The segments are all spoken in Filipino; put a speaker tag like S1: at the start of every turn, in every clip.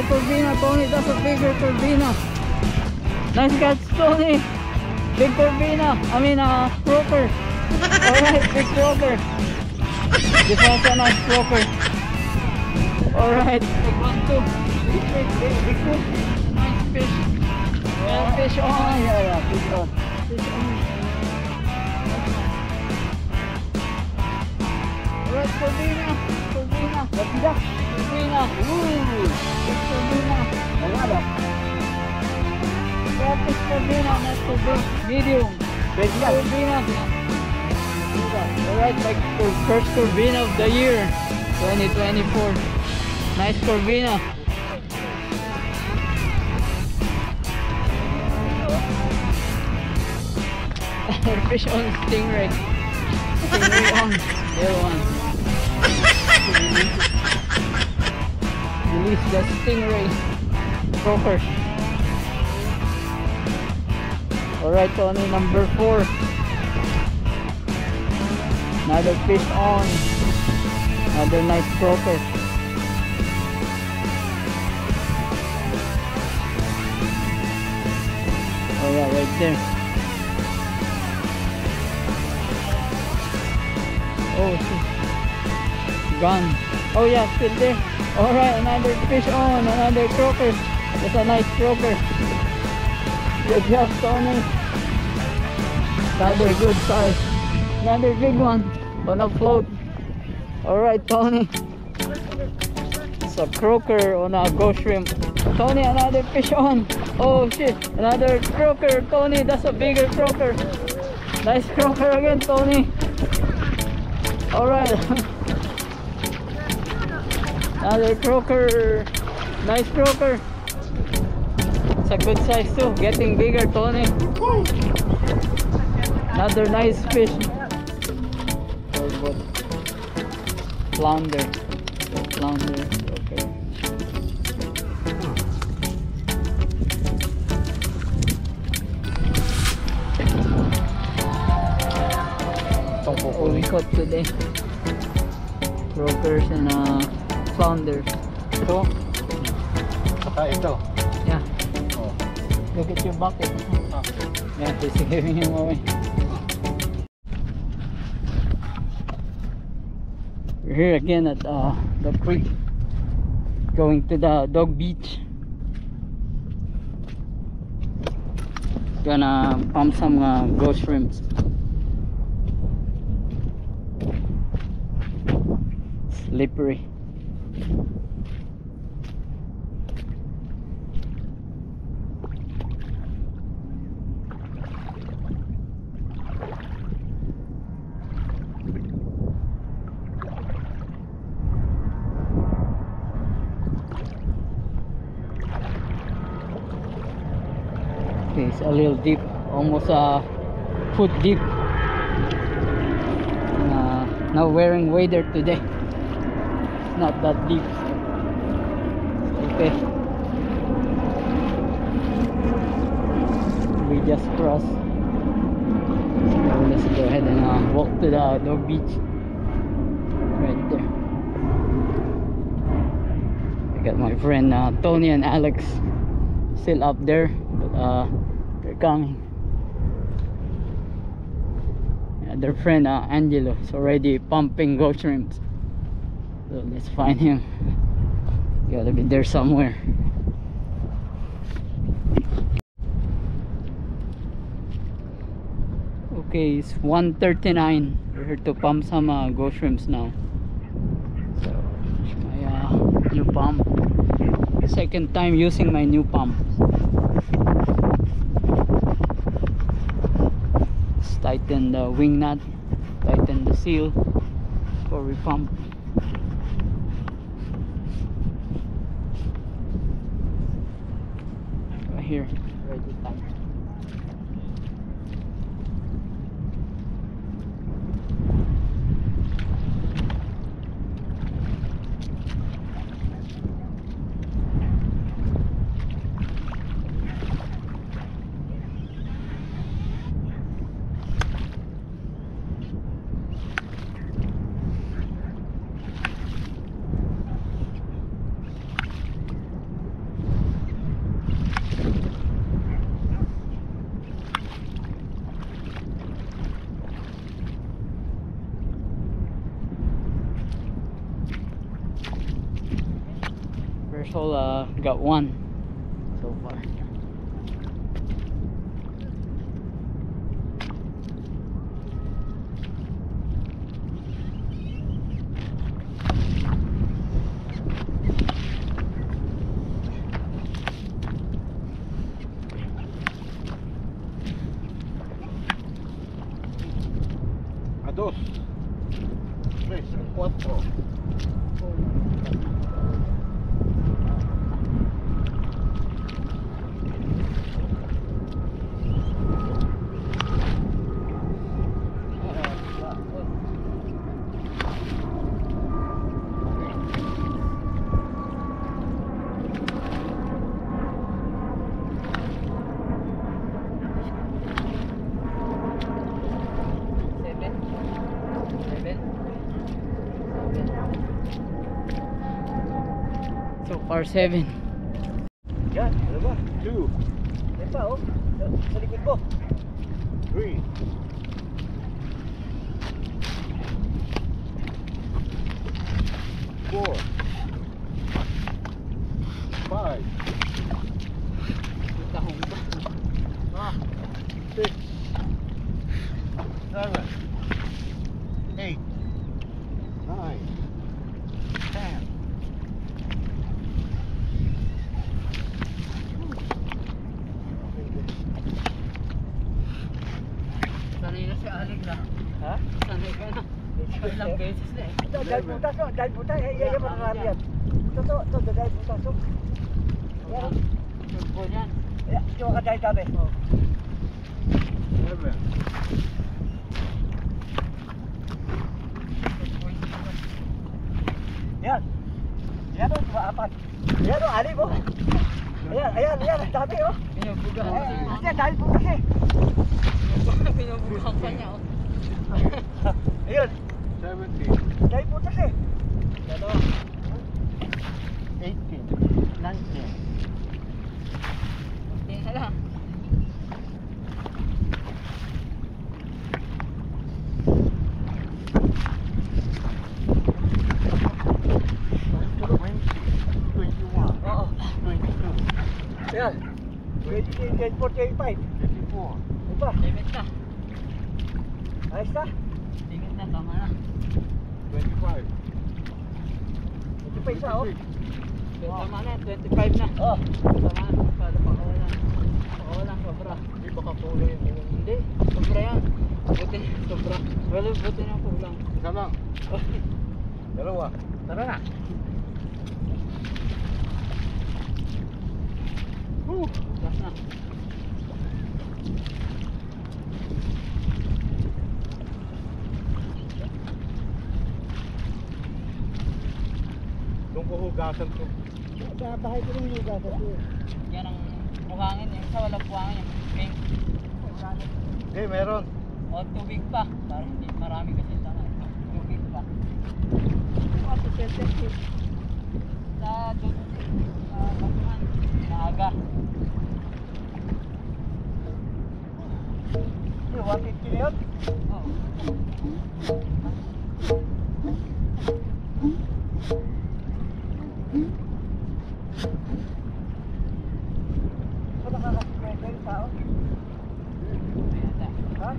S1: Corvina, Tony. That's a bigger Corvina. Nice catch, Tony. Big Corvina. I mean, croaker. Alright, big croaker. This one's a nice croaker. Alright, big one too. Big fish. Nice fish. Yeah, fish on. Yeah, fish on. Fish on. Alright, Corvina. Ganda. Corvina. Ooh. Big Corvina. Malada. Yeah, fish Corvina. Nice Corvina. Medium. Big Corvina. Alright, my first Corvina of the year 2024. Nice Corvina. Fish on stingray. Stingray on. There one. Release the stingray. Croaker. Alright, Tony, number 4. Another fish on. Another nice croaker. Oh yeah, right there. Oh, gone. Oh yeah, still there. Alright, another fish on. Another croaker. That's a nice croaker. Good job, Tony. Another good size. Another big one on a float. Alright, Tony. It's a croaker on a ghost shrimp. Tony, another fish on. Oh shit, another croaker, Tony. That's a bigger croaker. Nice croaker again, Tony. Alright. Another croaker. Nice croaker. It's a good size too. Getting bigger, Tony. Another nice fish. Flounder. Okay. What we caught today? Croakers and flounders. Ito? Ito? Yeah. Oh. Look at your bucket. Yeah, he's giving him away. We're here again at the creek, going to the dog beach. Gonna pump some ghost shrimps. Slippery. Okay, it's a little deep, almost a foot deep. Now wearing waders today. It's not that deep. Okay. We just crossed. So let's go ahead and walk to the dog beach. Right there. I got my friend Tony and Alex still up there, but they're coming. Their friend Angelo is already pumping ghost shrimps, so let's find him. Gotta be there somewhere. Okay, it's 1:39. We're here to pump some ghost shrimps now. So my new pump, second time using my new pump. Tighten the wing nut, tighten the seal before we pump. Right here, ready tight. hole got 1 so far.
S2: A 2, 3, 4.
S1: So far 7.
S2: Yan, ano ba? 2. Yan pa, oh. Sa likod mo. 3. 4. 5. 6. 7. 8. 9. 10.
S1: Sanay na si Alec na.
S2: Ha?
S1: Sanay ka na. Ilang beses na eh.
S3: Ito, dahil butas, no? Dahil butas, yan marami yan. Ito, dahil butas, no? Yan.
S1: Football yan.
S3: Ito ka dahil tabi.
S2: 7.
S3: Yan. Yan, o, apat. Yan, o, ali mo. Ayan, ang dami, o.
S1: Pinubugan.
S3: Kasi dahil butas, eh.
S1: Pinubugan pa niya oh.
S3: Ayun,
S2: 17.
S3: dahil butas, eh.
S2: 18. 19.
S1: Tingnan na lang.
S3: Oo.
S2: 22.
S3: Ayan. 28, 45.
S2: 24.
S3: Ano pa?
S1: Limit na.
S3: Ayos na.
S1: Limit na, tama na.
S2: 25.
S3: Ito pa isa, oh.
S1: Tama na, 25 na.
S3: Oh.
S1: Tama na, para pakawalan. Pakawalan, sobra.
S2: Hindi baka kulo yung
S1: Hindi, sobra yan. Buti, sobra. Well, buti na kulang.
S2: isa lang. Dalawa.
S3: Tara na.
S1: Last na.
S2: Doon ko hugasan to.
S3: Sa bahay ko rin yung gasa ko.
S1: Yan ang buhangin. Yung isa walang buhangin. Yung pink.
S2: Okay, meron.
S1: O tubig pa. Para hindi marami kasi sana. Tubig pa. Sa doon sa batuhan. Naaga.
S3: Yung 150 na yun.
S1: Oo.
S3: Ito nakakasikwento yung tao. Ha?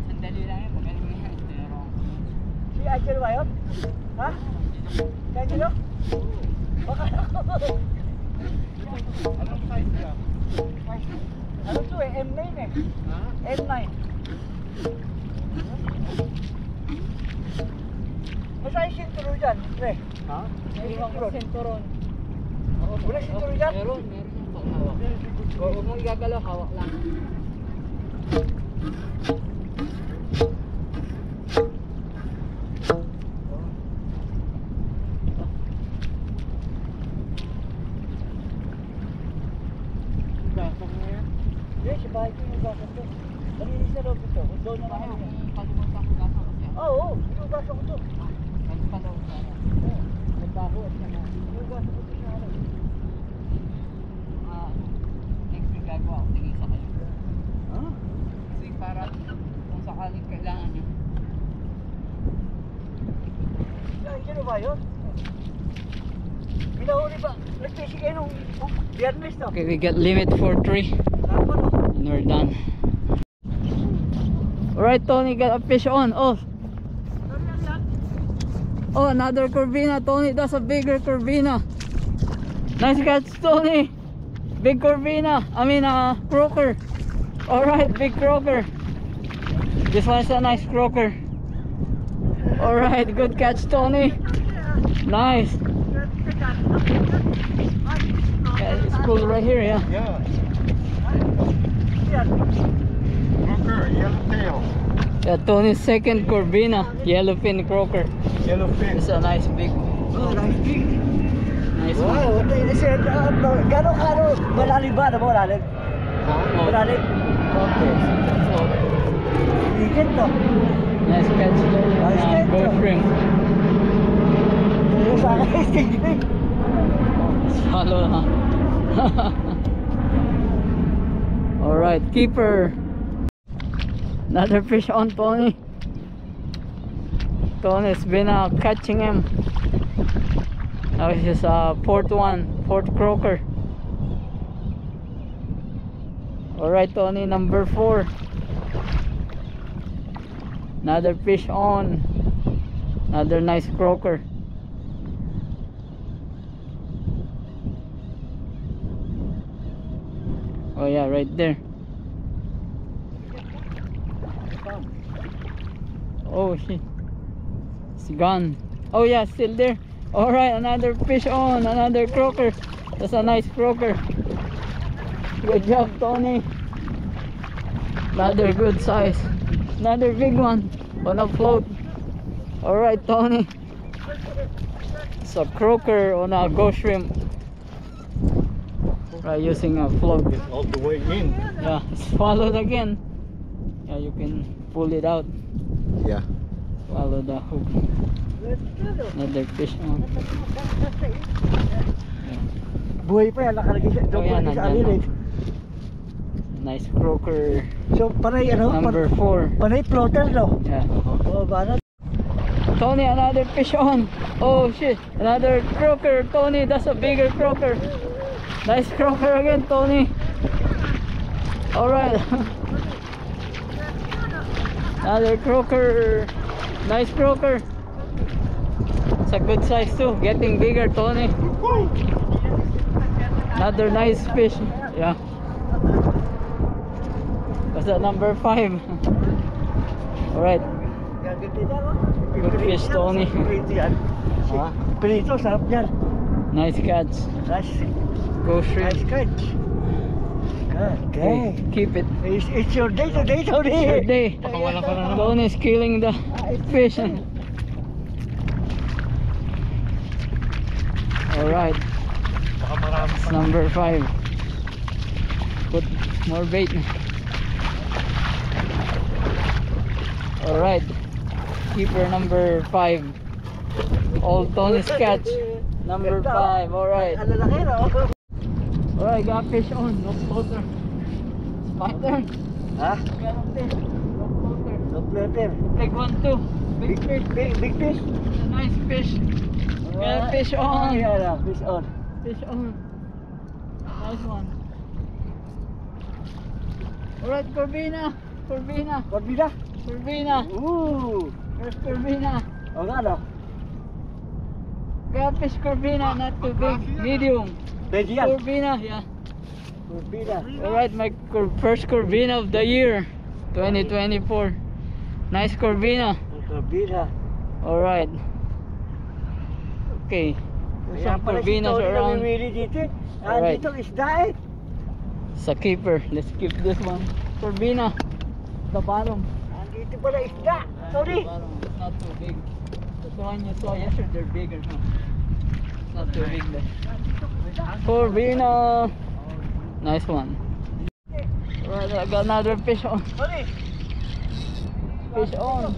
S1: Sandali lang yun. Magaling yan. Pero
S3: Si Angelo ba yun? Ha? Si Angelo? Baka
S2: Anong size niya?
S3: ano to eh? M9 eh.
S2: Ha?
S3: M9. Masaya yung sinturo dyan, pre.
S2: Ha?
S3: May
S1: Iwan ko
S3: sinturo.
S1: senturon.
S3: Wala sinturo dyan?
S1: Meron yung paghawak. Huwag mong igagalaw, hawak lang.
S2: Gasok mo yan?
S3: Yes, sa bahay ko yung gasa ko. Malinis na loob ito. Doon na
S1: Paano
S3: naman yun.
S1: kung kalimutan ko gasa ko siya?
S3: Oo, yung gasa ko to.
S1: Nagpalaw ka. Nagbaho at saka.
S3: Yung gasa ko to sa ano.
S1: Next week gagawa ako tingin sa kayo.
S2: Ha?
S1: Kasi para kung sakaling kailangan nyo.
S3: Si Angelo ba yun? Pinahuli ba? Nag-fishing kayo nung Biyernes to.
S1: Okay, we got limit for 3
S3: Dapat no?
S1: and we're done. Alright, Tony, got a fish on. Oh, oh, another Corvina, Tony. That's a bigger Corvina. Nice catch, Tony. Big Corvina. I mean, croaker. Alright, big croaker. This one's a nice croaker. Alright, good catch, Tony. Nice. Yeah, it's cool right here, yeah.
S2: Yeah.
S3: Yan.
S2: Croaker, yellowtail.
S1: Yeah, Tony's second Corvina, yellowfin croaker.
S2: Yellowfin.
S1: It's a nice big,
S3: Oh, nice big.
S1: nice one.
S3: Wow, gano'ng malalim ba? Ano ba malalim?
S1: Oh,
S3: Malalim? Okay.
S1: oh,
S3: Bigit to.
S1: nice catch, Tony.
S3: Nice catch,
S1: Go
S3: oh.
S1: shrimp.
S3: Yung sa akin, stingray.
S1: Follow, huh? Alright, keeper. Another fish on, Tony. Tony's been catching him. Now it's just fourth croaker. Alright, Tony, number 4. Another fish on. Another nice croaker. Oh yeah, right there. Oh shit, it's gone. Oh yeah, still there. Alright, another fish on, another croaker. That's a nice croaker. Good job, Tony. Another good size. Another big one on a float. Alright, Tony. It's a croaker on a ghost shrimp. Right, using a float.
S2: All the way in.
S1: Yeah, it's followed again. Yeah, you can pull it out.
S2: Yeah.
S1: Follow the hook. Another fish on.
S3: Buhay pa yan, nakalagay siya.
S1: Oh, yan,
S3: Sa
S1: nandyan,
S3: alin eh.
S1: Nice croaker.
S3: So, panay ano?
S1: Number 4.
S3: Panay floater, no?
S1: Yeah.
S3: Oh, banat.
S1: Tony, another fish on. Oh shit, another croaker. Tony, that's a bigger croaker. Nice croaker again, Tony. Alright. Another croaker. Nice croaker. It's a good size too. Getting bigger, Tony. Another nice fish. Yeah. That's that number 5. Alright. Good fish, Tony.
S3: Prito yan.
S1: Ah,
S3: Prito, sarap yan.
S1: nice catch.
S3: Nice.
S1: Go
S3: Nice
S1: shrimp.
S3: catch. Okay.
S1: Keep it.
S3: It's your day today, Tony.
S1: Good day.
S2: Pakawala ka na naman.
S1: Tony's killing the fish. Alright,
S2: Baka marami
S1: it's
S2: pa.
S1: number 5. Put more bait. Alright, keeper number 5. All Tony's catch. Number 5. Alright.
S3: Ano laki, no?
S1: Alright, got fish on. No floater. Spider.
S3: Ha?
S1: Got a fish. No floater.
S3: No floater.
S1: Big one too. Big fish.
S3: Big fish.
S1: A nice fish. Got a fish on.
S3: Yeah, fish on.
S1: Fish on. Nice one. Alright, Corvina. Corvina.
S3: Corvina.
S1: Corvina.
S3: Ooh.
S1: There's Corvina.
S3: O nga, no?
S1: Got fish Corvina, not too big. Medium.
S3: Pwede yan.
S1: Corvina, yeah.
S3: Corvina.
S1: Alright, my first Corvina of the year. 2024. Nice Corvina.
S3: Corvina.
S1: Alright. Okay. There's
S3: Kaya
S1: some
S3: pala si
S1: Corvinas
S3: Tony
S1: around.
S3: namimili dito.
S1: Alright.
S3: Dito isda eh.
S1: Sa keeper. Let's keep this one. Corvina. The bottom.
S3: Dito pala isda. Tony.
S1: Bottom. It's not too big. The one you saw yesterday, they're bigger. Huh? It's not too big there. Corvina. Nice one. Alright, I got another fish on.
S3: Tony.
S1: Fish on.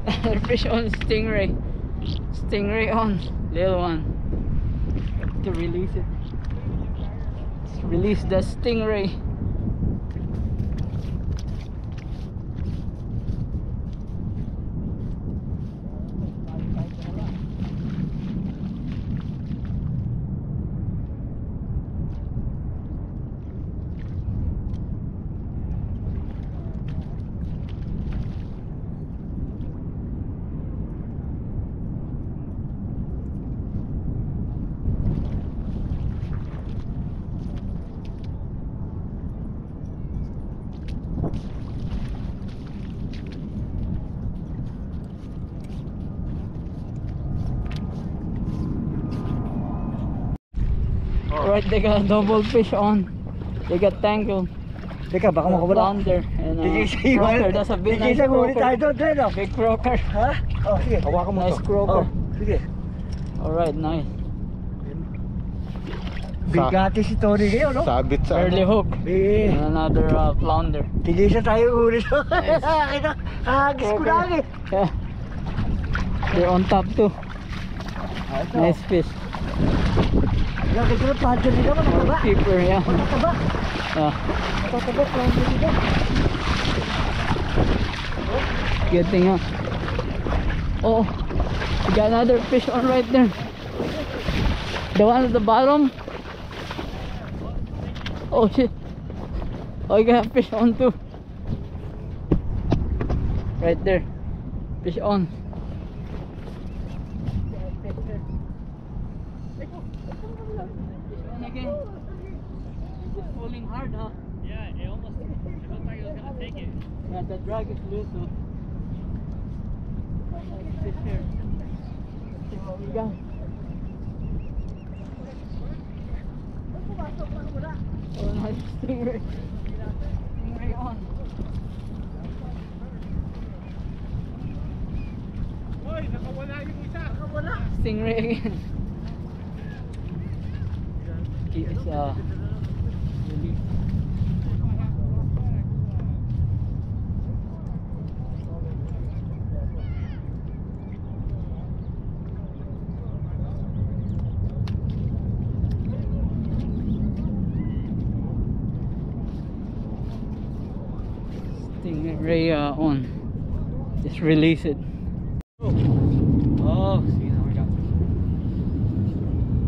S1: Another fish on, stingray. Stingray on. Little one. Have to release it. Let's release the stingray. Alright, they got double fish on. They got tangled.
S3: Teka, baka makawala.
S1: Flounder and
S3: Croaker.
S1: That's a big nice
S3: Tigisa, huli tayo
S1: croaker.
S3: doon, Dre, no?
S1: Big croaker.
S3: Ha? Oh, sige. Hawakan mo
S1: Nice
S3: to.
S1: croaker.
S3: Oh, sige.
S1: Alright, nice.
S3: Bigati si Tony ngayon, no?
S2: Sabit sa
S1: Early hook.
S3: Eh,
S1: And another flounder.
S3: tigisa tayo huli doon.
S1: Nice.
S3: Hagis ko lang eh.
S1: Yeah. They're on top too. Nice fish.
S3: Yung kaya pancho nila, mataba.
S1: Keeper, yeah.
S3: Mataba.
S1: Yeah.
S3: Mataba, pancho nila.
S1: Getting up. Oh, we got another fish on right there. The one at the bottom. Oh shit. Oh, you got fish on too. Right there. Fish on. Fish on again. It's pulling hard, huh?
S4: Yeah, it almost looked like it was gonna take it.
S1: Yeah, the drag is loose, so. Nice fish here. See what we got. Oh, nice stingray. Stingray on.
S4: Hoy, nakawala yung isa. Nakawala.
S1: Stingray again. Keep is release. Stingray on. Just release it. Oh, see, now we got.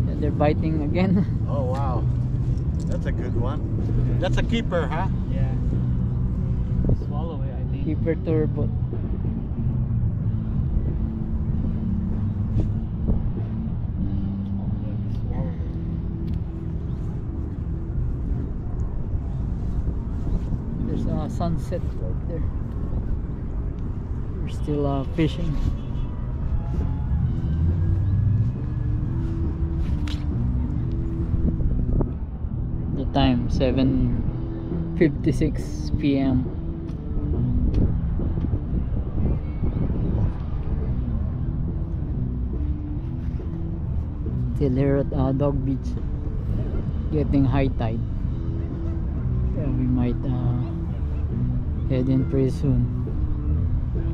S1: And they're biting again.
S2: Oh wow, that's a good one. That's a keeper, huh?
S4: Yeah. Swallow it, I think.
S1: Keeper turbo. There's a sunset right there. We're still fishing. The time 7:56 p.m. Still here at Dog Beach, getting high tide. Yeah, we might head in pretty soon.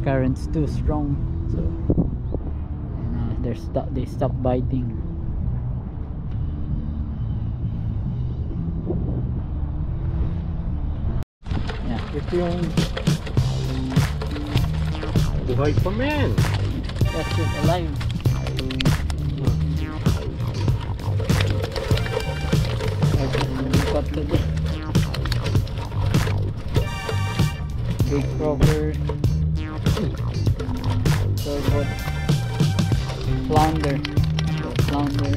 S1: Current's too strong, so and, they stop biting. Yeah, ito yung
S2: Buhay pa man.
S1: that's it, alive. Cut to the big croaker. So what? Flounder. Flounder.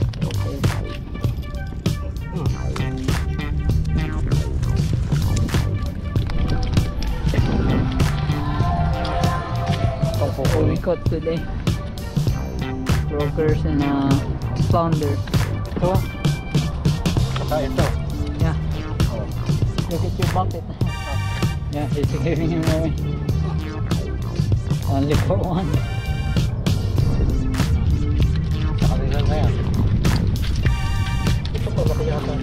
S1: What we caught today. Croakers and flounder.
S2: Ito. Saka ito.
S1: Yeah. Look at your bucket. Yeah, he's giving him away. Only for one.
S2: Sa kanila na yan. Ito pa laki yata.